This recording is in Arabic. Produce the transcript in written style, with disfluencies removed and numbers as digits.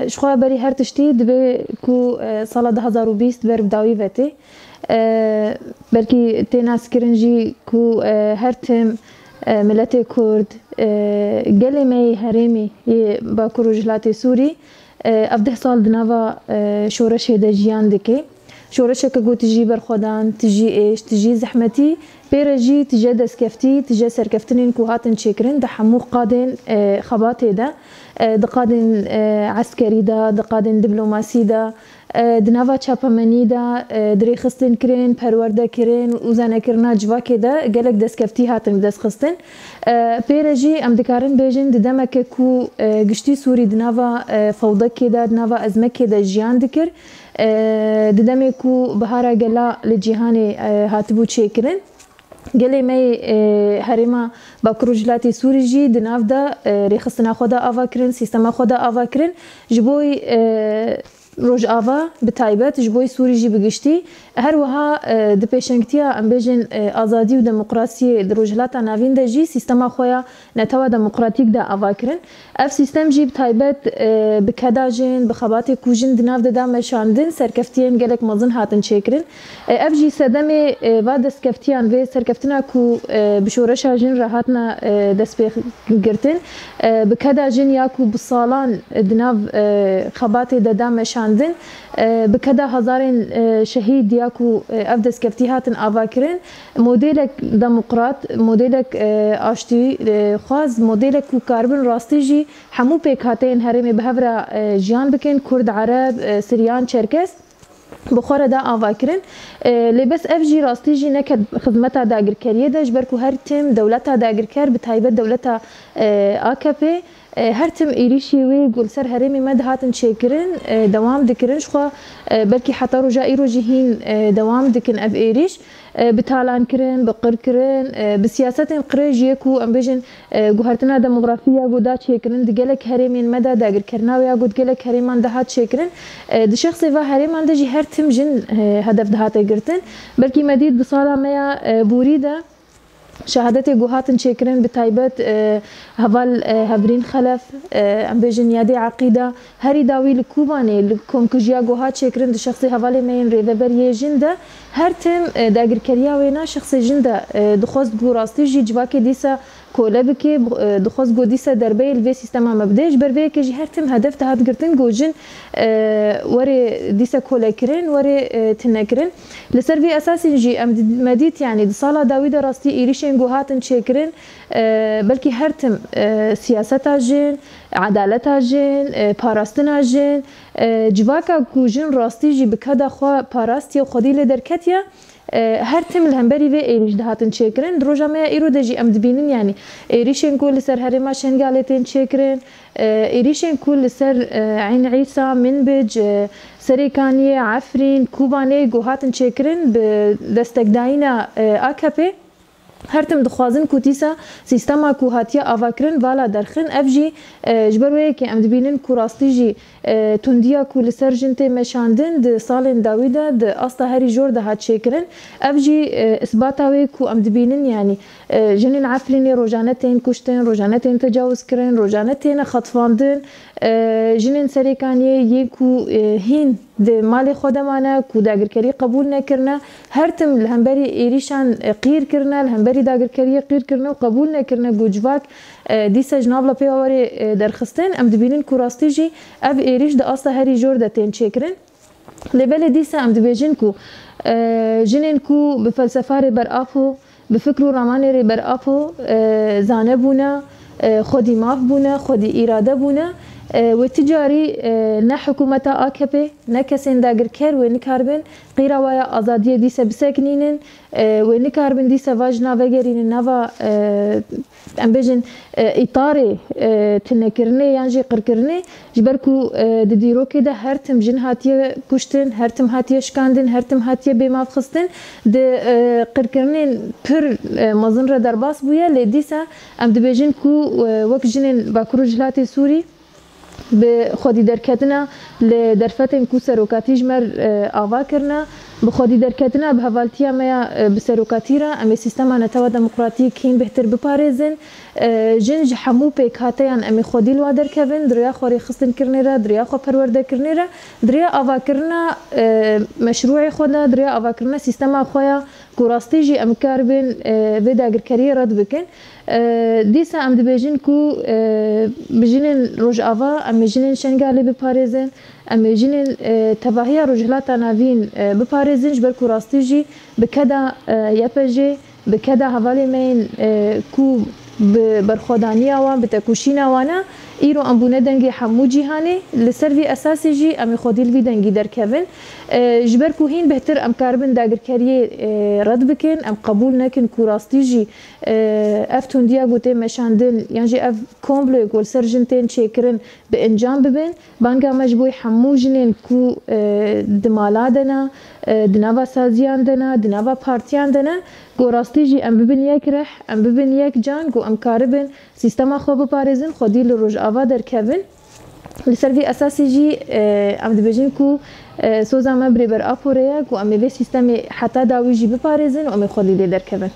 شخوا بری هر تشتی دبی کو سال 2020 بر بداوی وتی بلکی تناس کرنجی کو هر تم ملت کرد گلمی هرمی با کروجلات سوری افده سال دنوا شورش هده جیان دکی شورش که گو تجی برخودان تجی ایش تجی زحمتی پیرجی تجی دسکفتی تجی سرکفتنین کو هاتن چکرین ده حمو قادن خباته ده دقادن عسكري دا دقادن دبلوماسي دا دناوا چاپمنی دا دری خستن کرین پرورده کرین وزانه کرنا جواکه دا گلک دسکفتی هاتن دست خستن پیرجی ام دکارن بیجن ددمک کو گشتی سوری دناوا فوضه که دا دناوا ازمک دا جیان دکر ددمه کو بهارا گلا لجیهانی هاتبو چکرن گلی می هرما با کروجلاتی سوری جی دناف دا ریخستنا خدا آوا کرن سیستما خدا آوا کرن جبوی روج آوا بتایبت جبوی سوری جی بگشتی هر وها د پیشنگتیا ام بیجن آزادی و دموکراسی د روجلاتا ناوین دا جی سیستما خویا نتوا دموکراتیک دا آوا کرن اف سیستم جی بتایبت بکدا جن بخبات کوجن دناف دا مشاندن سرکفتین گلک مزن هاتن چکرن اف جی سدم و دسکفتیان و سرکفتنا کو بشورش جن راحتنا دست گرتن بکدا جن یا کو بسالان دناف خبات دا مشاندن بکدا هزارین شهید یا کو اف دسکفتی هاتن آوا کرن مدلک دموکرات مدلک آشتی خواز مدلک کو کاربن راستی جی همو پیک هاتین هرمی بهورا جیان بکن کرد عرب سریان چرکس بخور دا آوا کرن لبس اف جی راستی جی نکد خدمتا داگر کریه دا جبر کو هر تیم دولتا داگر کر بتایبت دولتا AKP هر تم ایریشی وی گل سر هرمی مد هاتن چکرن دوام دکرن شخوا بلکی حتی رجا ایرو جهین دوام دکن اف ایریش بتالان کرن بقر کرن بسیاست قریجی کو ام بیجن گوهرتنا دموغرافیا گو دا چکرن دگلک هرمین مد داگر کرنا ویا گو دگلک هرمان ده هات چکرن د شخص و هرمان ده جی هر تم جن هدف ده هات گرتن بلکی مدید بصاله میا بوری ده شهادت جوهاتن شكرن بتايبت هفال هبرين خلف ام بيجن يادي عقيده هري داوي لكوباني لكم كجيا جوهات شكرن د شخصي هفالي مين ريفبر يجنده هر تم داگر كريا وينا شخصي جنده دخوز براستي جي جواكي ديسا كولبكي دخوز جو ديسا دربي الفي سيستما مبداش بربي كجي هر تم هدف تهات گرتن جوجن وري ديسا كولكرن وري تنكرن لسر في اساسي جي ام مديت يعني صاله داويد راستي ايريشن جوهاتن شكرن بلكي هر تم سياستا جن عدالتا جن باراستنا جن جواكا كوجن راستي جي بكدا خو باراستي خودي لدركتيا هر تم الهمبري في ايريش دهاتن شكرن دروجا ما ايرو دجي ام دبينن يعني ايريشن كل سر هرما شنغالتين شكرن ايريشن كل سر عين عيسى منبج سريكانيه عفرين كوباني جوهاتن شكرن بدستقداينا AKP هر تم دخوازن کوتیسا سیستما کو هاتیا آواکرن والا درخن افجی جبروی که ام دبینن کو راستی جی تندیا کو لسر جنته مشاندن د سالن داویدا د استا هری جور د هات شکرن افجی اثباتاوی کو ام دبینن يعني جنین عفرین روجانتین کشتن روجانتین تجاوز کرن روجانتین خطفاندن جنین سریکانیه یکو هین د مال خودمانه کو داگرکری قبول نکرنه هر تم الهمبری ایریشان قیر کرنه الهمبری داگرکری قیر کرنه و قبول نکرنه گوجواک دیسا جناب لپی آوری درخستن ام دبینن کو راستی جی اب ایریش د اصلا هری جور د تین چکرن لبل دیسا ام دبیجن کو جنین کو بفلسفه بر آفو بفکر و رمانه ری بر آفو زانه بونه خودی ماف بونه خودی اراده بونه والتجاري نا حكومة AKP نا كسين داگر كر ونكاربن غير ويا آزادية ديسا بساكنين ونكاربن ديسا واجنا وغيرين نوا ام بيجن إطاري تنكرني يعني قركرني جبركو دديرو كده هر تم جن هاتيه كشتن هر تم هاتيه شكاندن هر تم هاتيه بماف خستن د قركرنين پر مزن را درباس بويا لديسا ام دبيجن كو وك جنين باكروجلاتي سوري به خودی درکتنا لدرفتن کو سروکاتی جمر آوا کرنا بخودی درکتنا به هوالتیا ما بسروکاتی را امی سیستم نتوا دموکراتیک هین بهتر بپارێزن جنج هەموو پێکهاتەیان ئەمی خۆدی وا دەرکەبن دریا خۆری خستن کردنێرە دریا خۆ پەروەردەکردنێرە دریا ئاواکردنا مەشروعی خۆدا دریا ئاواکردنا سیستەما خۆیان گوڕاستیژی ئەم کار بن بێ داگیرکاریە ڕەت بکەن دیسا ئەم دەبێژین کو بژینên ڕۆژئاوا ئەم ژینên شنگالê بپارێزن ئەم ژینên تەواهیە ڕۆژهەڵاتە ناوین بپارێزن ji ber ku rastî jî bi keda YPJ bi keda hevalê me yên ku bi berxwedaniya wan bi tekûşîna wan e îro em bûne dengê hemû cîhanê li ser vî esasê jî em ê xwedî li vî dengî derkevin ji ber ku hîn bihtir em karibin dagirkeriyê red bikin em qebûl nekin ku rastî jî ev tundiya gotê meşandin yan jî ev komble ku li ser jin tên çêkirin bi encam bibin banga me ji bo hemû jinên ku di mala de ne di nava saziyan de ne di nava partiyan de ne ku rastî jî em bibin yek rih em bibin yek can ku em karibin sîstema xwe biparêzin xwedî li rojava derkevin li ser vî esasê jî em dibêjin ku soza me birêber Aporê ye ku em ê vê sîstemê heta dawî jî biparêzin û em ê xwedî lê derkevin.